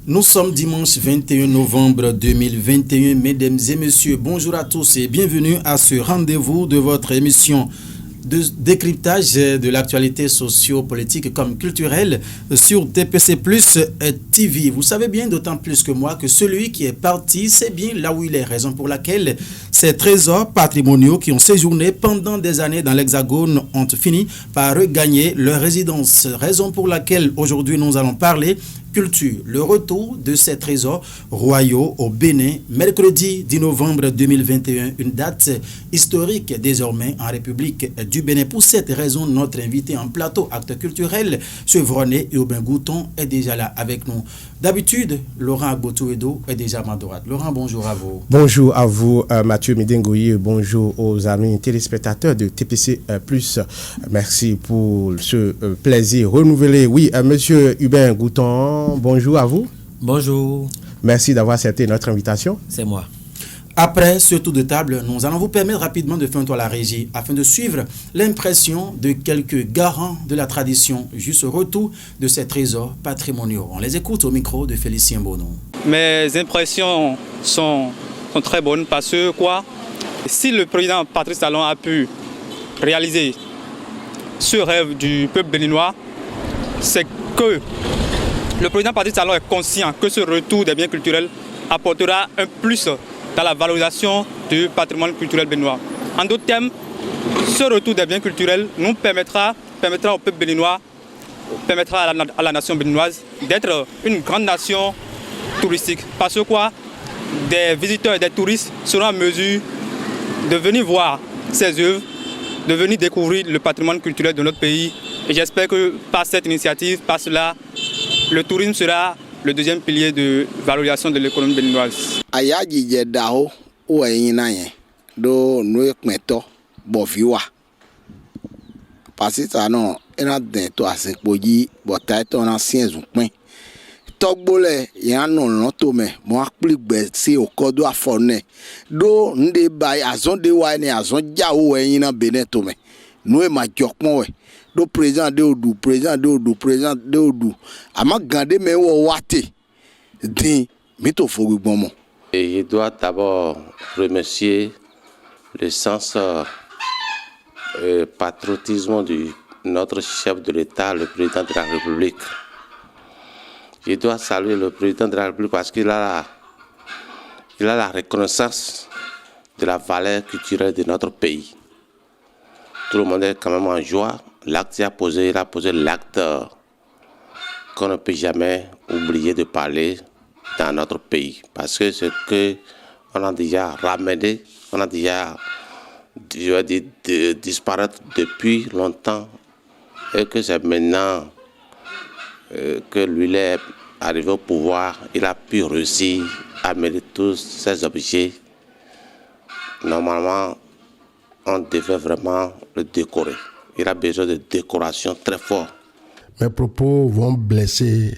Nous sommes dimanche 21 novembre 2021. Mesdames et messieurs, bonjour à tous et bienvenue à ce rendez-vous de votre émission de décryptage de l'actualité socio-politique comme culturelle sur TPC Plus TV. Vous savez bien d'autant plus que moi que celui qui est parti, c'est bien là où il est, raison pour laquelle ces trésors patrimoniaux qui ont séjourné pendant des années dans l'Hexagone ont fini par regagner leur résidence. Raison pour laquelle aujourd'hui nous allons parler culture, le retour de ces trésors royaux au Bénin, mercredi 10 novembre 2021, une date historique désormais en République du Bénin. Pour cette raison, notre invité en plateau acte culturel, chevronné Urbain Gouton, est déjà là avec nous. D'habitude, Laurent Agboto-Edo est déjà à ma droite. Laurent, bonjour à vous. Bonjour à vous, Mathieu Midengoyi. Bonjour aux amis téléspectateurs de TPC Plus. Merci pour ce plaisir renouvelé. Oui, monsieur Urbain Gouton, bonjour à vous. Bonjour. Merci d'avoir accepté notre invitation. C'est moi. Après ce tour de table, nous allons vous permettre rapidement de faire un tour à la régie afin de suivre l'impression de quelques garants de la tradition, juste au retour de ces trésors patrimoniaux. On les écoute au micro de Félicien Bono. Mes impressions sont très bonnes parce que si le président Patrice Talon a pu réaliser ce rêve du peuple béninois, c'est que le président Patrice Talon est conscient que ce retour des biens culturels apportera un plus dans la valorisation du patrimoine culturel béninois. En d'autres termes, ce retour des biens culturels nous permettra au peuple béninois, permettra à la nation béninoise d'être une grande nation touristique. Parce que des visiteurs et des touristes seront en mesure de venir voir ces œuvres, de venir découvrir le patrimoine culturel de notre pays. Et j'espère que par cette initiative, par cela, le tourisme sera le deuxième pilier de valorisation de l'économie béninoise. Ayaji jedao ou ayinaye do noue kmeto boviwa. Parce que ça non, ena dento a 5 boji botaito na ancien zoukmen. Togbole ya non lotome mo akpli gbe si okodo afone. Do nde bay azon de wa ne azon jawo ayina benetome. Noue ma jokpon we. Do président de Odou. Ama gande me wo wate. Din mito fogu bomo. Et je dois d'abord remercier le sens patriotisme de notre chef de l'État, le président de la République. Je dois saluer le président de la République parce qu'il a la reconnaissance de la valeur culturelle de notre pays. Tout le monde est quand même en joie. L'acte il a posé l'acte qu'on ne peut jamais oublier de parler dans notre pays. Parce que ce qu'on a déjà ramené, on a déjà disparaître depuis longtemps et que c'est maintenant que lui est arrivé au pouvoir, il a pu réussir à mêler tous ces objets. Normalement, on devait vraiment le décorer. Il a besoin de décoration très forte. Mes propos vont blesser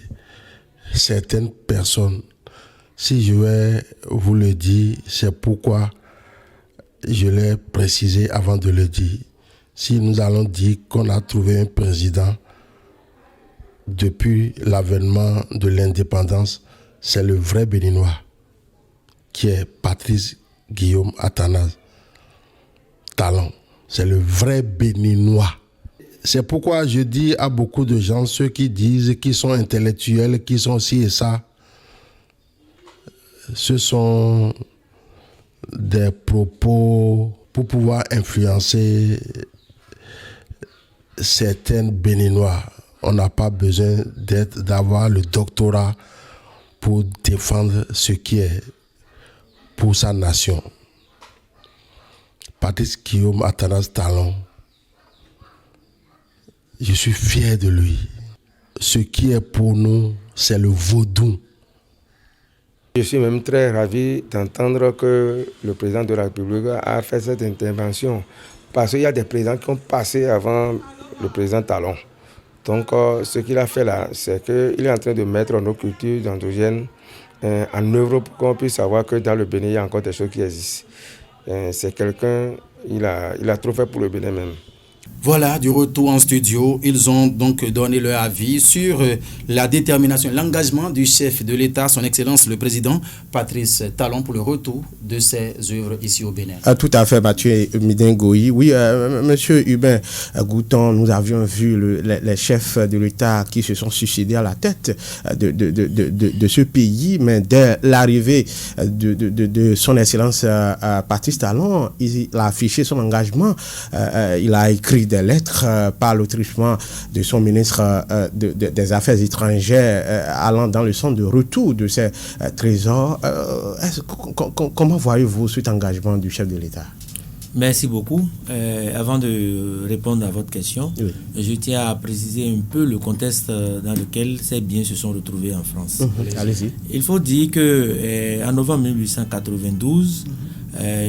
certaines personnes. Si je vais vous le dire, c'est pourquoi je l'ai précisé avant de le dire. Si nous allons dire qu'on a trouvé un président depuis l'avènement de l'indépendance, c'est le vrai Béninois, qui est Patrice Guillaume Athanase Talon. C'est le vrai Béninois. C'est pourquoi je dis à beaucoup de gens, ceux qui disent qu'ils sont intellectuels, qu'ils sont ci et ça, ce sont des propos pour pouvoir influencer certains Béninois. On n'a pas besoin d'avoir le doctorat pour défendre ce qui est pour sa nation. Patrice Guillaume Athanase Talon, je suis fier de lui. Ce qui est pour nous, c'est le vaudou. Je suis même très ravi d'entendre que le président de la République a fait cette intervention. Parce qu'il y a des présidents qui ont passé avant le président Talon. Donc, ce qu'il a fait là, c'est qu'il est en train de mettre nos cultures endogènes en œuvre pour qu'on puisse savoir que dans le Bénin, il y a encore des choses qui existent. C'est quelqu'un, il a trop fait pour le Bénin même. Voilà, du retour en studio, ils ont donc donné leur avis sur la détermination, l'engagement du chef de l'État, son Excellence le Président Patrice Talon, pour le retour de ses œuvres ici au Bénin. Tout à fait, Mathieu Midengoyi. Oui, Monsieur Hubin Gouton, nous avions vu les chefs de l'État qui se sont suicidés à la tête de ce pays, mais dès l'arrivée de son Excellence Patrice Talon, il a affiché son engagement, il a écrit des lettres par l'autrichement de son ministre des Affaires étrangères allant dans le sens de retour de ces trésors. Comment voyez-vous cet engagement du chef de l'État? Merci beaucoup. Avant de répondre à votre question, oui, je tiens à préciser un peu le contexte dans lequel ces biens se sont retrouvés en France. Allez-y. Il faut dire qu'en novembre 1892,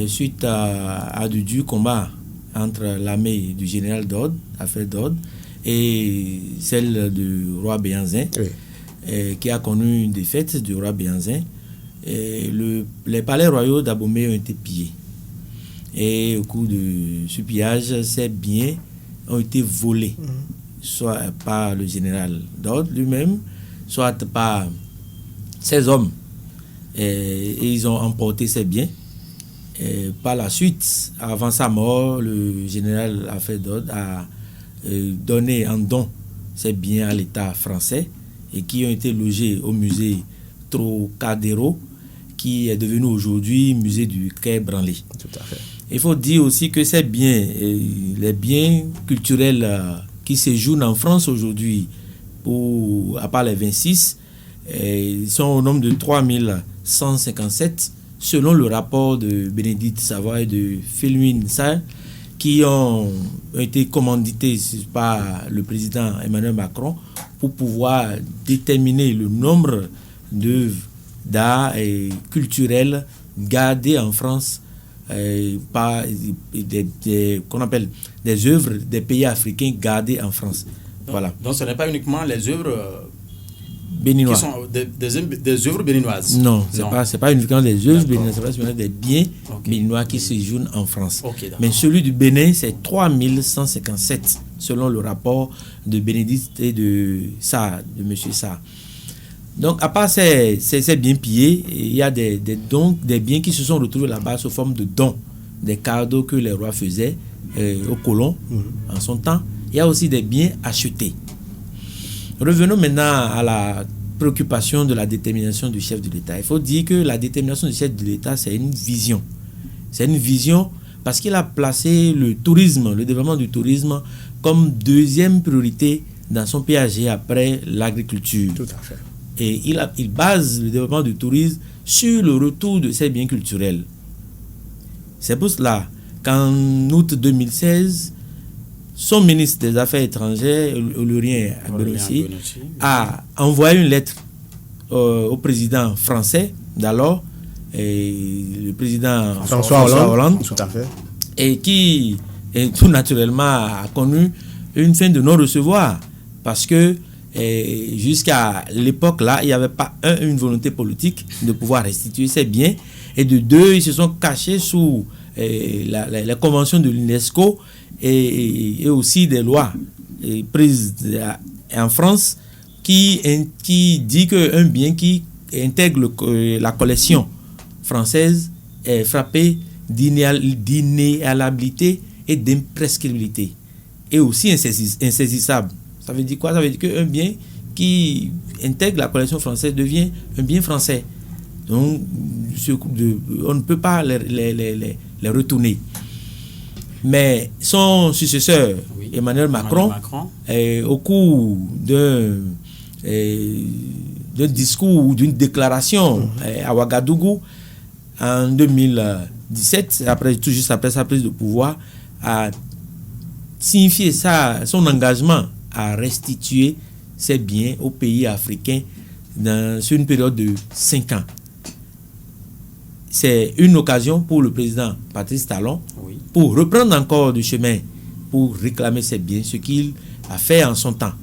suite à du dur combat entre l'armée du général Dode, Alfred Dode, et celle du roi Béhanzin, oui, qui a connu une défaite du roi Béhanzin. Les palais royaux d'Abomey ont été pillés. Et au cours de ce pillage, ces biens ont été volés, soit par le général Dode lui-même, soit par ses hommes. Et ils ont emporté ces biens. Et par la suite, avant sa mort, le général Alfred Dode a donné en don ces biens à l'État français et qui ont été logés au musée Trocadéro, qui est devenu aujourd'hui musée du Quai Branly. Tout à fait. Il faut dire aussi que ces biens, les biens culturels qui séjournent en France aujourd'hui, à part les 26, ils sont au nombre de 3157, selon le rapport de Bénédicte Savoy et de Philomène Sarr, qui ont été commandités par le président Emmanuel Macron pour pouvoir déterminer le nombre d'œuvres d'art et culturelles gardées en France par qu'on appelle des œuvres des pays africains gardées en France. Voilà. Donc ce n'est pas uniquement les œuvres béninois. Qui sont des œuvres béninoises. Non, c'est pas uniquement des œuvres béninoises, c'est des biens béninois qui séjournent en France. Mais celui du Bénin, c'est 3157, selon le rapport de Bénédicte et de Sarr, de M. Sarr. Donc, à part ces biens pillés, il y a des biens qui se sont retrouvés là-bas sous forme de dons, des cadeaux que les rois faisaient aux colons en son temps. Il y a aussi des biens achetés. Revenons maintenant à la préoccupation de la détermination du chef de l'État. Il faut dire que la détermination du chef de l'État, c'est une vision. C'est une vision parce qu'il a placé le tourisme, le développement du tourisme, comme deuxième priorité dans son PAG après l'agriculture. Tout à fait. Et il base le développement du tourisme sur le retour de ces biens culturels. C'est pour cela qu'en août 2016, son ministre des Affaires étrangères, Olurien Agbenotsi, a envoyé une lettre au président français d'alors, le président François Hollande, tout à fait, et qui tout naturellement a connu une fin de non-recevoir parce que jusqu'à l'époque là, il n'y avait pas une volonté politique de pouvoir restituer ces biens, et de deux, ils se sont cachés sous les conventions de l'UNESCO et aussi des lois prises en France qui dit qu'un bien qui intègre la collection française est frappé d'inaliénabilité et d'imprescriptibilité et aussi insaisissable. Ça veut dire quoi? Ça veut dire qu'un bien qui intègre la collection française devient un bien français. Donc, on ne peut pas les retourner. Mais son successeur, Emmanuel Macron, au cours d'un discours ou d'une déclaration à Ouagadougou en 2017, tout juste après sa prise de pouvoir, a signifié son engagement à restituer ces biens aux pays africains sur une période de 5 ans. C'est une occasion pour le président Patrice Talon pour reprendre encore du chemin pour réclamer ses biens, ce qu'il a fait en son temps.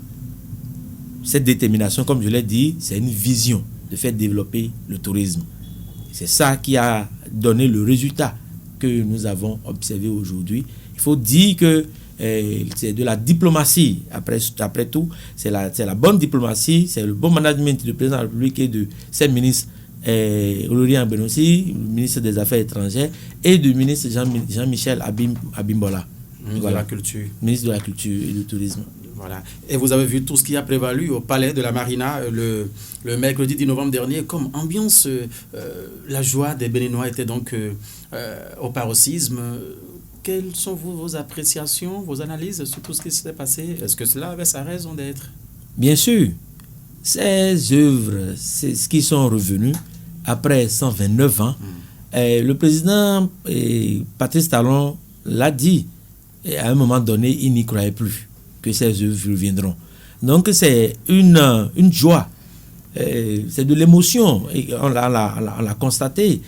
cette détermination, comme je l'ai dit, c'est une vision de faire développer le tourisme. C'est ça qui a donné le résultat que nous avons observé aujourd'hui. Il faut dire que c'est de la diplomatie. Après tout, c'est la bonne diplomatie, c'est le bon management du président de la République et de ses ministres, Olorien Benossi, le ministre des Affaires étrangères, et du ministre Jean-Michel Abimbola. Ministre de la Culture. Ministre de la Culture et du Tourisme. Voilà. Et vous avez vu tout ce qui a prévalu au palais de la Marina le mercredi 10 novembre dernier comme ambiance. La joie des Béninois était donc au paroxysme. Quelles sont vos appréciations, vos analyses sur tout ce qui s'est passé? Est-ce que cela avait sa raison d'être? Bien sûr. Ces œuvres, c'est ce qui sont revenus après 129 ans. Le président Patrice Talon l'a dit. Et à un moment donné, il n'y croyait plus que ces œuvres reviendront. Donc c'est une joie, c'est de l'émotion. Et on l'a constaté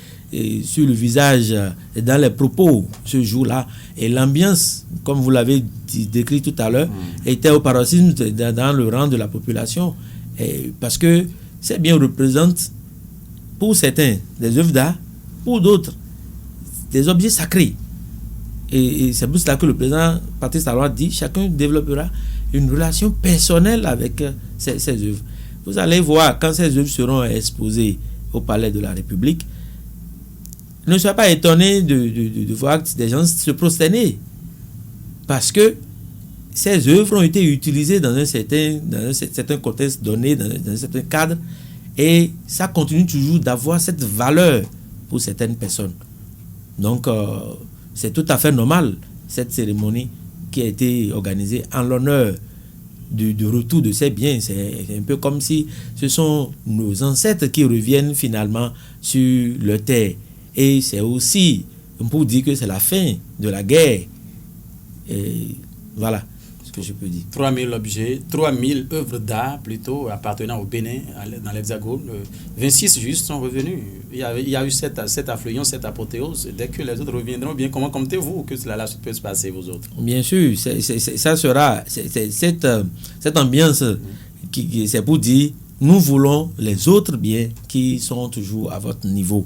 sur le visage et dans les propos ce jour-là. Et l'ambiance, comme vous l'avez décrit tout à l'heure, était au paroxysme dans le rang de la population. Parce que ces biens représentent, pour certains, des œuvres d'art, pour d'autres, des objets sacrés. Et c'est pour cela que le président Patrice Talon dit chacun développera une relation personnelle avec ces œuvres. Vous allez voir, quand ces œuvres seront exposées au Palais de la République, ne soyez pas étonnés de voir des gens se prosterner. Parce que ces œuvres ont été utilisées dans un certain contexte donné, dans un certain cadre, et ça continue toujours d'avoir cette valeur pour certaines personnes. Donc, c'est tout à fait normal, cette cérémonie qui a été organisée en l'honneur du retour de ces biens. C'est un peu comme si ce sont nos ancêtres qui reviennent finalement sur leur terre. Et c'est aussi pour dire que c'est la fin de la guerre. Et voilà ce que je peux dire. 3000 objets, 3000 œuvres d'art plutôt appartenant au Bénin, dans l'Hexagone. 26 juste sont revenus. Il y a eu cette affluence, cette apothéose. Dès que les autres reviendront, bien comment comptez-vous que cela peut se passer, vous autres? Bien sûr, ça sera cette ambiance qui c'est pour dire nous voulons les autres biens qui sont toujours à votre niveau.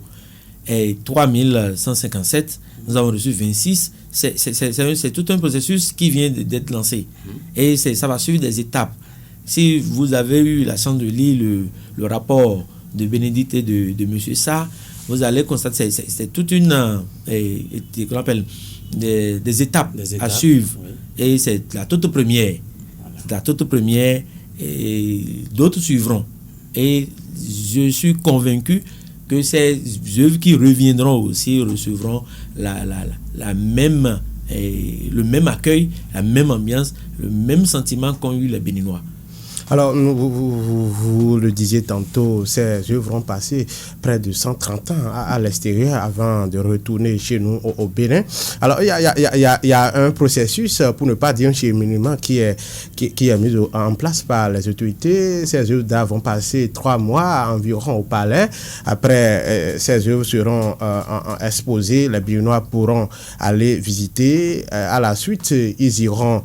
Et 3157, nous avons reçu 26. C'est tout un processus qui vient d'être lancé. Et ça va suivre des étapes. Si vous avez eu la chance de lire le rapport de Bénédicte et de M. Sarr, vous allez constater que c'est toute une qu'on appelle des étapes à suivre. Oui. Et c'est la toute première. Voilà. La toute première, et d'autres suivront. Et je suis convaincu que ces œuvres qui reviendront aussi recevront le même accueil, la même ambiance, le même sentiment qu'ont eu les Béninois. Alors, vous le disiez tantôt, ces œuvres ont passé près de 130 ans à l'extérieur avant de retourner chez nous au Bénin. Alors, il y a un processus, pour ne pas dire un cheminement, qui est mis en place par les autorités. Ces œuvres d'art vont passer 3 mois environ au palais. Après, ces œuvres seront exposées. Les Béninois pourront aller visiter. À la suite, ils vont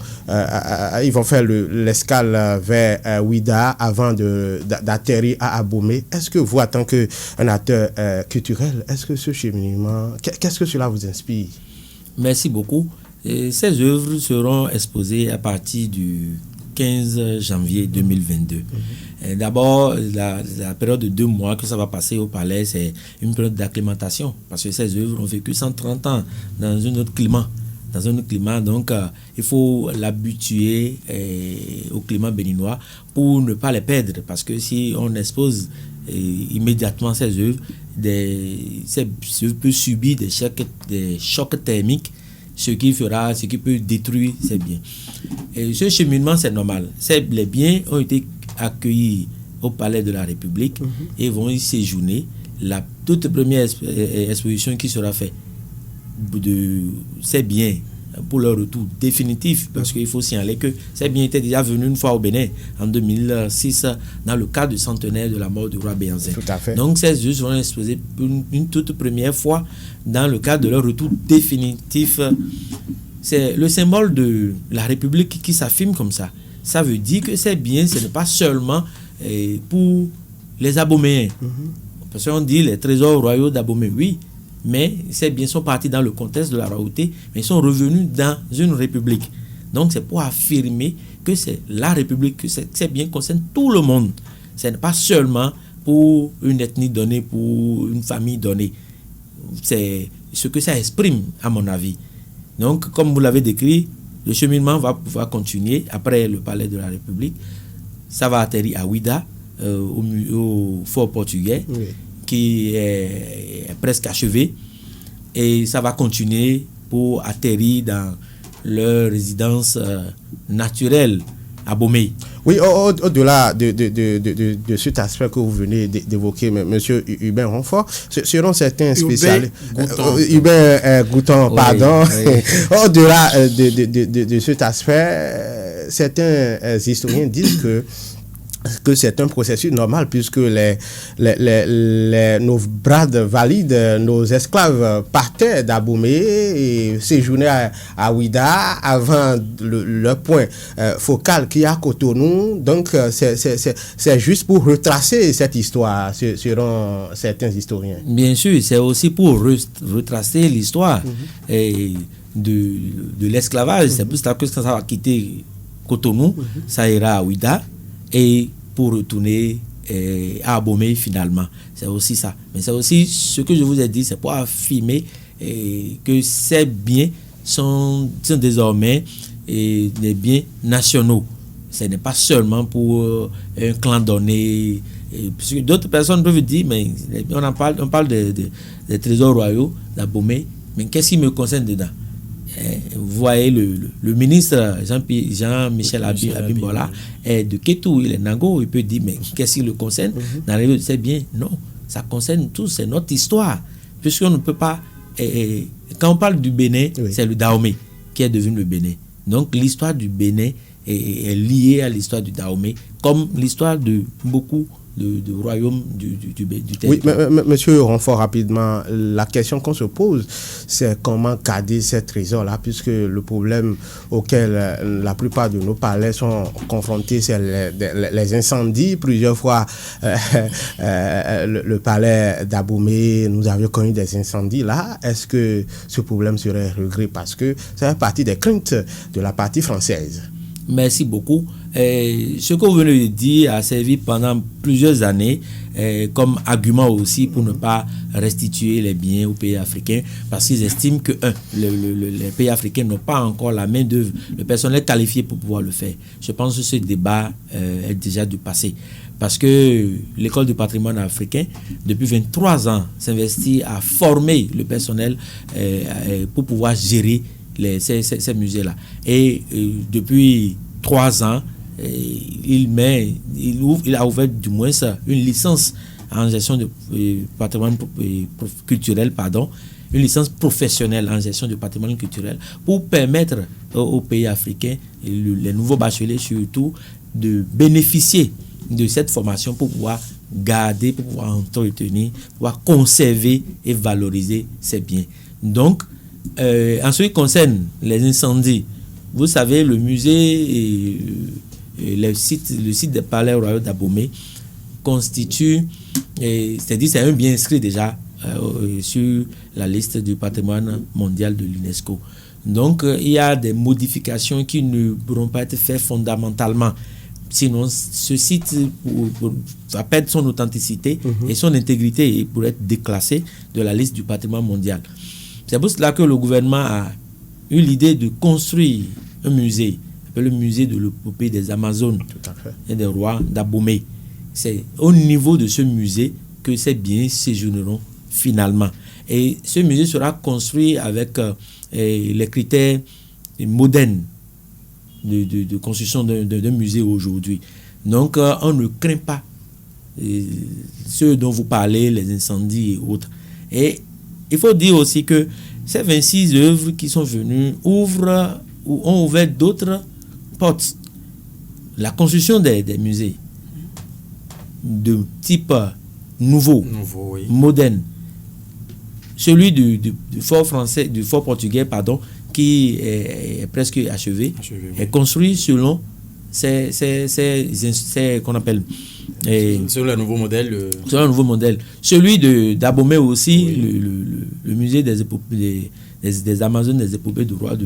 faire l'escale vers Ouida avant d'atterrir à Abomey. Est-ce que vous, en tant qu'un acteur culturel, est-ce que ce cheminement, qu'est-ce que cela vous inspire? Merci beaucoup. Ces œuvres seront exposées à partir du 15 janvier 2022. D'abord, la période de 2 mois que ça va passer au palais, c'est une période d'acclimatation, parce que ces œuvres ont vécu 130 ans dans un autre climat. Donc il faut l'habituer au climat béninois pour ne pas les perdre, parce que si on expose immédiatement ces œuvres, ces œuvres peuvent subir des chocs thermiques, ce qui peut détruire ces biens. Et ce cheminement, c'est normal. Les biens ont été accueillis au Palais de la République et vont y séjourner. La toute première exposition qui sera faite de ces biens pour leur retour définitif, parce qu'il faut signaler que ces biens étaient déjà venus une fois au Bénin en 2006 dans le cadre du centenaire de la mort du roi Béhanzin. Tout à fait. Donc ces œuvres seront exposées une toute première fois dans le cadre de leur retour définitif. C'est le symbole de la République qui s'affirme comme ça. ça veut dire que ces biens, ce n'est pas seulement pour les Aboméens. Parce qu'on dit les trésors royaux d'Abomey, oui, mais ces biens sont partis dans le contexte de la royauté, mais ils sont revenus dans une république. Donc c'est pour affirmer que c'est la république, que ces biens concernent tout le monde. Ce n'est pas seulement pour une ethnie donnée, pour une famille donnée. C'est ce que ça exprime, à mon avis. Donc, comme vous l'avez décrit, le cheminement va pouvoir continuer après le palais de la République. Ça va atterrir à Ouida, au fort portugais, qui est presque achevé. Et ça va continuer pour atterrir dans leur résidence naturelle à Abomey. Oui, au-delà de cet aspect que vous venez d'évoquer, M. Hubert Ronfort, selon certains spécialistes... Hubert Gouton, pardon. Oui. Au-delà de cet aspect, certains historiens disent que c'est un processus normal puisque nos brades valides, nos esclaves partaient d'Abomey et séjournaient à Ouida avant le point focal qui est à Cotonou. Donc c'est juste pour retracer cette histoire selon certains historiens. Bien sûr, c'est aussi pour retracer l'histoire de l'esclavage. C'est pour ça que ça va quitter Cotonou, ça ira à Ouida et pour retourner à Abomey finalement. C'est aussi ça. Mais c'est aussi ce que je vous ai dit, c'est pour affirmer que ces biens sont désormais des biens nationaux. Ce n'est pas seulement pour un clan donné. Puisque d'autres personnes peuvent dire, mais on parle des trésors royaux d'Abomey, mais qu'est-ce qui me concerne dedans? Vous voyez le ministre Jean-Michel Abimbola est de Kétou, il est Nango, il peut dire mais qu'est-ce qui le concerne? C'est bien, non, ça concerne tout, c'est notre histoire, puisqu'on ne peut pas quand on parle du Bénin, c'est le Dahomey qui est devenu le Bénin. Donc l'histoire du Bénin est liée à l'histoire du Dahomey, comme l'histoire de beaucoup de royaumes du territoire. Oui, monsieur Ronfort, rapidement, la question qu'on se pose, c'est comment garder ces trésors-là, puisque le problème auquel la plupart de nos palais sont confrontés, c'est les incendies. Plusieurs fois, le palais d'Abomey, nous avions connu des incendies là. Est-ce que ce problème serait réglé? Parce que ça fait partie des craintes de la partie française. Merci beaucoup. Ce que vous venez de dire a servi pendant plusieurs années comme argument aussi pour ne pas restituer les biens aux pays africains, parce qu'ils estiment que les pays africains n'ont pas encore la main d'œuvre, le personnel qualifié pour pouvoir le faire. Je pense que ce débat est déjà du passé, parce que l'école du patrimoine africain, depuis 23 ans, s'investit à former le personnel pour pouvoir gérer ces musées-là. Et depuis 3 ans, il a ouvert du moins une licence en gestion de patrimoine culturel, une licence professionnelle en gestion de patrimoine culturel pour permettre aux pays africains, les nouveaux bacheliers surtout, de bénéficier de cette formation pour pouvoir garder, pour pouvoir entretenir, pour pouvoir conserver et valoriser ces biens. Donc, en ce qui concerne les incendies, vous savez, le musée le site des palais royaux d'Abomey constitue, c'est-à-dire c'est un bien inscrit déjà sur la liste du patrimoine mondial de l'UNESCO. Donc, il y a des modifications qui ne pourront pas être faites fondamentalement. Sinon, ce site va perdre son authenticité et son intégrité et pourrait être déclassé de la liste du patrimoine mondial. C'est pour cela que le gouvernement a eu l'idée de construire un musée, le musée de l'épopée des Amazones et des rois d'Abomey. C'est au niveau de ce musée que ces biens séjourneront finalement. Et ce musée sera construit avec les critères modernes de construction d'un musée aujourd'hui. Donc, on ne craint pas ceux dont vous parlez, les incendies et autres. Et il faut dire aussi que ces 26 œuvres qui sont venues ont ouvert d'autres portes. La construction des musées de type nouveau moderne, celui du fort portugais, qui est presque achevé, est construit selon qu'on appelle sur le nouveau modèle. Sur un nouveau modèle. Celui d'Abomey aussi, le musée des Amazones, des épopées du roi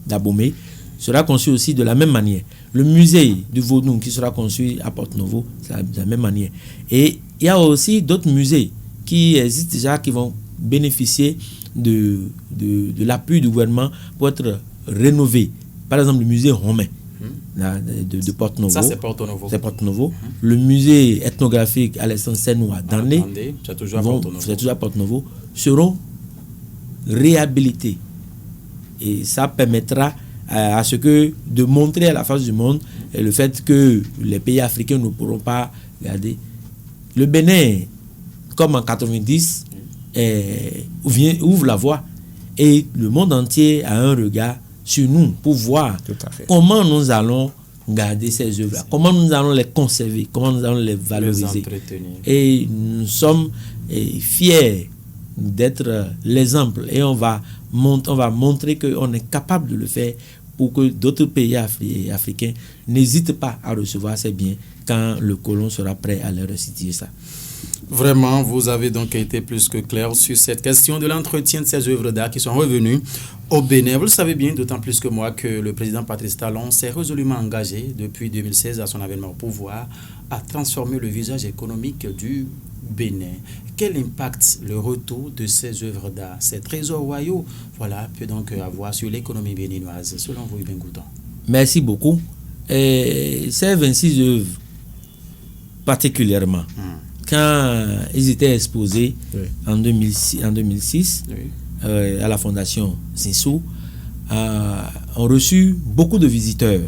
d'Abomey, sera conçu aussi de la même manière. Le musée du Vaudou qui sera conçu à Porto-Novo, c'est de la même manière. Et il y a aussi d'autres musées qui existent déjà, qui vont bénéficier de l'appui du gouvernement pour être rénovés. Par exemple, le musée romain de Porto-Novo. Ça, c'est Porto-Novo. C'est Porto-Novo. Le musée ethnographique Alexandre Senou à Danlé, c'est toujours à Porto-Novo, seront réhabilités. Et ça permettra à ce que de montrer à la face du monde le fait que les pays africains ne pourront pas regarder. Le Bénin, comme en 90, ouvre la voie et le monde entier a un regard sur nous pour voir comment nous allons garder ces œuvres-là, comment nous allons les conserver, comment nous allons les valoriser. Et nous sommes fiers d'être l'exemple et on va montrer qu'on est capable de le faire pour que d'autres pays africains n'hésitent pas à recevoir ces biens quand le colon sera prêt à leur restituer ça. Vraiment, vous avez donc été plus que clair sur cette question de l'entretien de ces œuvres d'art qui sont revenues au Bénin. Vous le savez bien, d'autant plus que moi, que le président Patrice Talon s'est résolument engagé depuis 2016 à son avènement au pouvoir à transformer le visage économique du Bénin. Quel impact le retour de ces œuvres d'art, ces trésors royaux, peut donc avoir sur l'économie béninoise, selon vous, Ibn Gouton? Merci beaucoup. Ces 26 œuvres, particulièrement, quand ils étaient exposés en 2006 à la Fondation Zinsou, ont reçu beaucoup de visiteurs.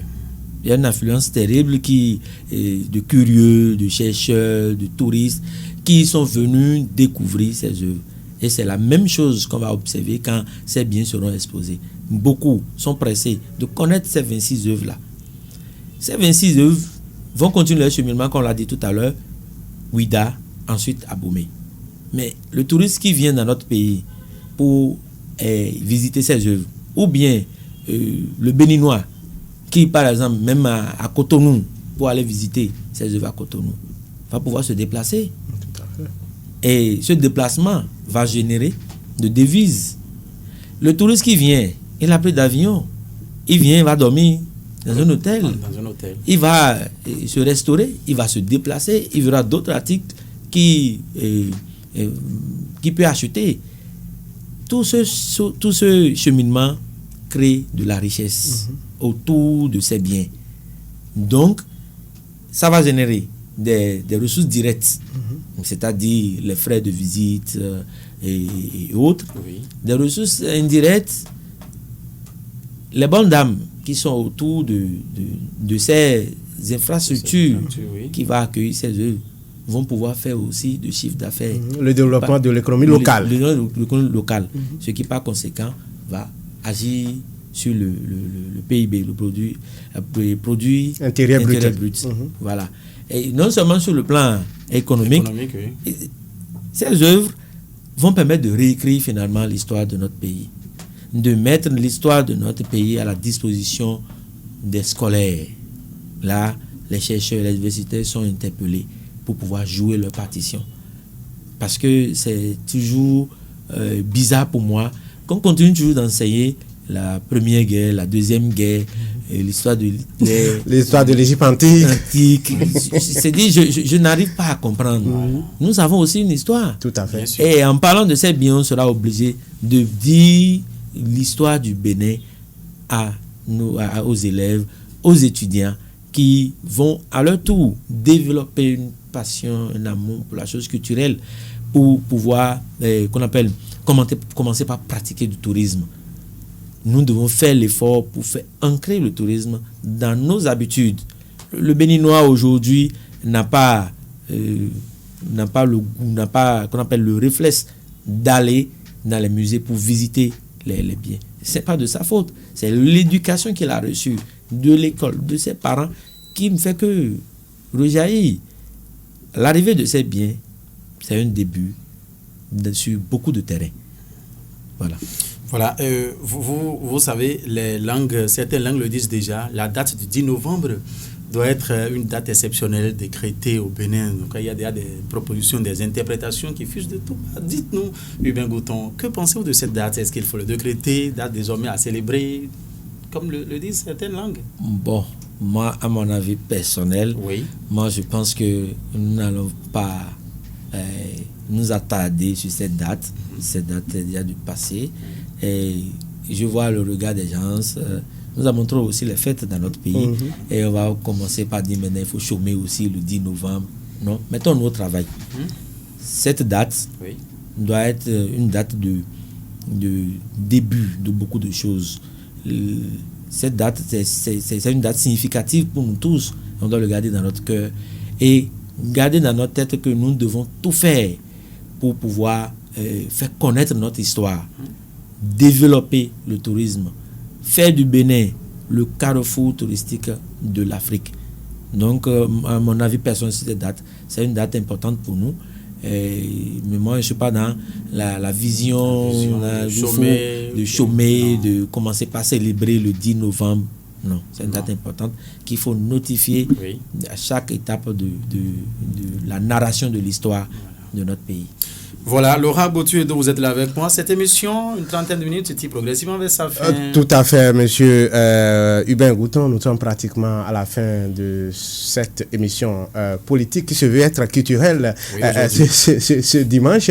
Il y a une affluence terrible de curieux, de chercheurs, de touristes qui sont venus découvrir ces œuvres. Et c'est la même chose qu'on va observer quand ces biens seront exposés. Beaucoup sont pressés de connaître ces 26 œuvres-là. Ces 26 œuvres vont continuer leur cheminement, comme on l'a dit tout à l'heure, Ouida, ensuite Abomey. Mais le touriste qui vient dans notre pays pour visiter ces œuvres, ou bien le Béninois qui, par exemple, même à Cotonou, pour aller visiter ces œuvres à Cotonou, va pouvoir se déplacer. Tout à fait. Et ce déplacement va générer de devises. Le touriste qui vient, il n'a plus d'avion, il va dormir dans un hôtel. Il va se restaurer, il va se déplacer, il verra d'autres articles qui peut acheter. Tout ce cheminement crée de la richesse autour de ces biens. Donc, ça va générer des ressources directes, c'est-à-dire les frais de visite et autres. Des ressources indirectes, les bonnes dames qui sont autour de ces infrastructures qui vont accueillir ces œuvres vont pouvoir faire aussi du chiffre d'affaires. Le développement de l'économie locale. L'économie locale, ce qui par conséquent va agir sur le PIB, le produit intérieur brut. Voilà. Et non seulement sur le plan économique, ces œuvres vont permettre de réécrire finalement l'histoire de notre pays, de mettre l'histoire de notre pays à la disposition des scolaires. Là, les chercheurs, les universitaires sont interpellés pour pouvoir jouer leur partition. Parce que c'est toujours bizarre pour moi qu'on continue toujours d'enseigner la première guerre, la deuxième guerre, l'histoire de l'Égypte antique. C'est-à-dire, je n'arrive pas à comprendre. Nous avons aussi une histoire. Tout à fait. Et en parlant de ces biens, on sera obligé de dire l'histoire du Bénin aux élèves, aux étudiants qui vont à leur tour développer une passion, un amour pour la chose culturelle, pour pouvoir, commencer par pratiquer du tourisme. Nous devons faire l'effort pour faire ancrer le tourisme dans nos habitudes. Le Béninois aujourd'hui n'a pas le réflexe d'aller dans les musées pour visiter les biens. C'est pas de sa faute, c'est l'éducation qu'il a reçue de l'école, de ses parents, qui me fait que rejaillit. L'arrivée de ces biens, c'est un début sur beaucoup de terrains. Voilà, vous savez, certaines langues le disent déjà, la date du 10 novembre doit être une date exceptionnelle décrétée au Bénin. Donc, il y a des propositions, des interprétations qui fusent de tout. Dites-nous, Hubin Gouton, que pensez-vous de cette date? Est-ce qu'il faut le décréter, date désormais à célébrer, comme le disent certaines langues? Bon, moi, à mon avis personnel, oui. Moi, je pense que nous n'allons pas nous attarder sur cette date. Cette date est déjà du passé. Et je vois le regard des gens. Nous avons trop aussi les fêtes dans notre pays. Et on va commencer par dire maintenant il faut chômer aussi le 10 novembre. Non, mettons-nous au travail. Cette date doit être une date de début de beaucoup de choses. Cette date, c'est une date significative pour nous tous. On doit le garder dans notre cœur. Et garder dans notre tête que nous devons tout faire pour pouvoir faire connaître notre histoire, développer le tourisme, faire du Bénin le carrefour touristique de l'Afrique. Donc, à mon avis personnel, cette date, c'est une date importante pour nous. Mais moi, je ne suis pas dans la vision de chômer, de commencer par célébrer le 10 novembre. Non, c'est une date importante qu'il faut notifier à chaque étape de la narration de l'histoire de notre pays. Voilà, Laurent Botuedo, vous êtes là avec moi. Cette émission, une trentaine de minutes, c'est progressivement vers sa fin. Tout à fait, monsieur Hubin Gouton. Nous sommes pratiquement à la fin de cette émission politique qui se veut être culturelle ce dimanche.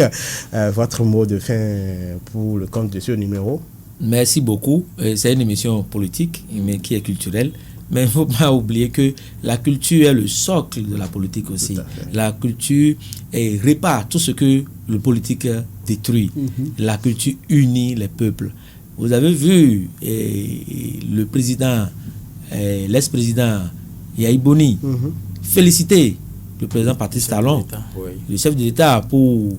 Votre mot de fin pour le compte de ce numéro? Merci beaucoup. C'est une émission politique, mais qui est culturelle. Mais il ne faut pas oublier que la culture est le socle de la politique aussi. La culture répare tout ce que le politique détruit. La culture unit les peuples. Vous avez vu le président, l'ex-président Yahi Boni, féliciter le président Patrice Talon, le chef de l'État, pour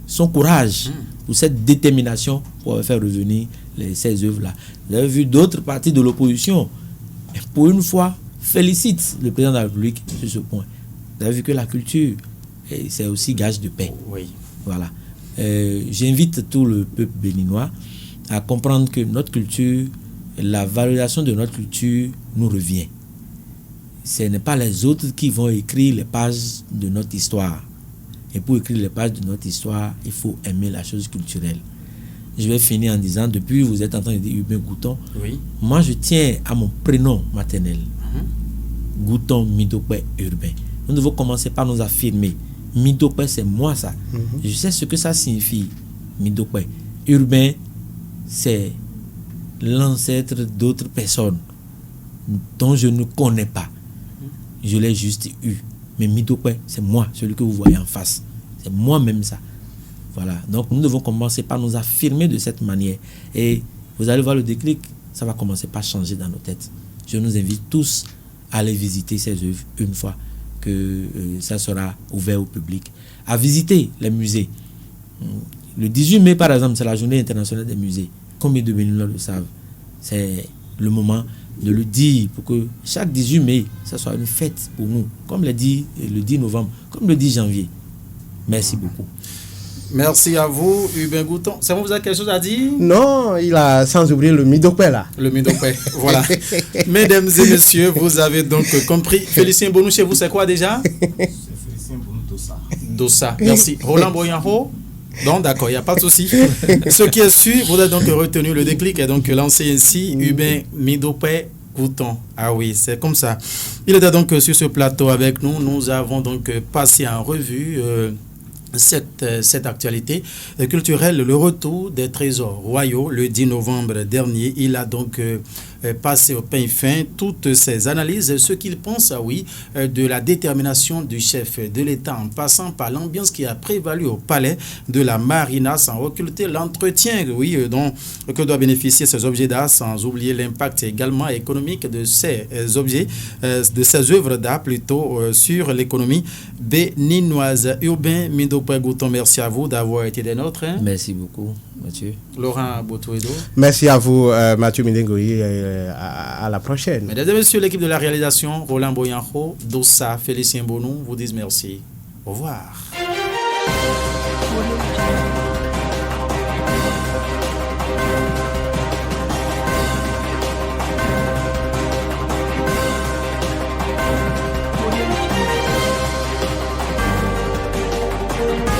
son courage, pour cette détermination pour faire revenir ces œuvres-là. Vous avez vu d'autres partis de l'opposition, pour une fois, félicitent le président de la République sur ce point. Vous avez vu que la culture, c'est aussi gage de paix. Voilà. J'invite tout le peuple béninois à comprendre que notre culture, la valorisation de notre culture nous revient. Ce n'est pas les autres qui vont écrire les pages de notre histoire. Et pour écrire les pages de notre histoire, il faut aimer la chose culturelle. Je vais finir en disant, depuis vous êtes en train de dire Hubin Gouton, moi je tiens à mon prénom maternel. Gouton Midokwe Urbain. Nous devons commencer par nous affirmer. Midokwe, c'est moi ça. Je sais ce que ça signifie, Midokwe. Urbain, c'est l'ancêtre d'autres personnes dont je ne connais pas. Je l'ai juste eu. Mais Midokwe, c'est moi, celui que vous voyez en face. C'est moi-même ça. Voilà. Donc nous devons commencer par nous affirmer de cette manière. Et vous allez voir le déclic, ça va commencer par changer dans nos têtes. Je nous invite tous à aller visiter ces œuvres une fois que ça sera ouvert au public. À visiter les musées. Le 18 mai, par exemple, c'est la journée internationale des musées. Combien de Béninois le savent? C'est le moment de le dire pour que chaque 18 mai, ça soit une fête pour nous. Comme le 10 novembre, comme le 10 janvier. Merci beaucoup. Merci à vous, Hubin Gouton. C'est bon, vous avez quelque chose à dire? Non, il a sans oublier le Midokwe là. Le Midokwe, voilà. Mesdames et messieurs, vous avez donc compris. Félicien Bonou, chez vous, c'est quoi déjà? C'est Félicien Bonou Dossa. Dossa, merci. Roland Boyanho? Non, d'accord, il n'y a pas de souci. Ce qui est sûr, vous avez donc retenu le déclic et donc lancé ainsi Hubin Midokwe Gouton. Ah oui, c'est comme ça. Il était donc sur ce plateau avec nous. Nous avons donc passé en revue cette actualité culturelle, le retour des trésors royaux le 10 novembre dernier. Il a donc passé au pain fin toutes ces analyses, ce qu'il pense, de la détermination du chef de l'État en passant par l'ambiance qui a prévalu au palais de la Marina, sans occulter l'entretien, dont que doit bénéficier ces objets d'art, sans oublier l'impact également économique de ces objets, de ces œuvres d'art plutôt sur l'économie béninoise. Hubin Midokwe Gouton, merci à vous d'avoir été des nôtres. Merci beaucoup, Mathieu. Laurent Botuedo. Merci à vous, Mathieu Midengoyi. À la prochaine. Mesdames et messieurs, l'équipe de la réalisation, Roland Boyanho, Dossa, Félicien Bonou, vous disent merci. Au revoir. Thank you.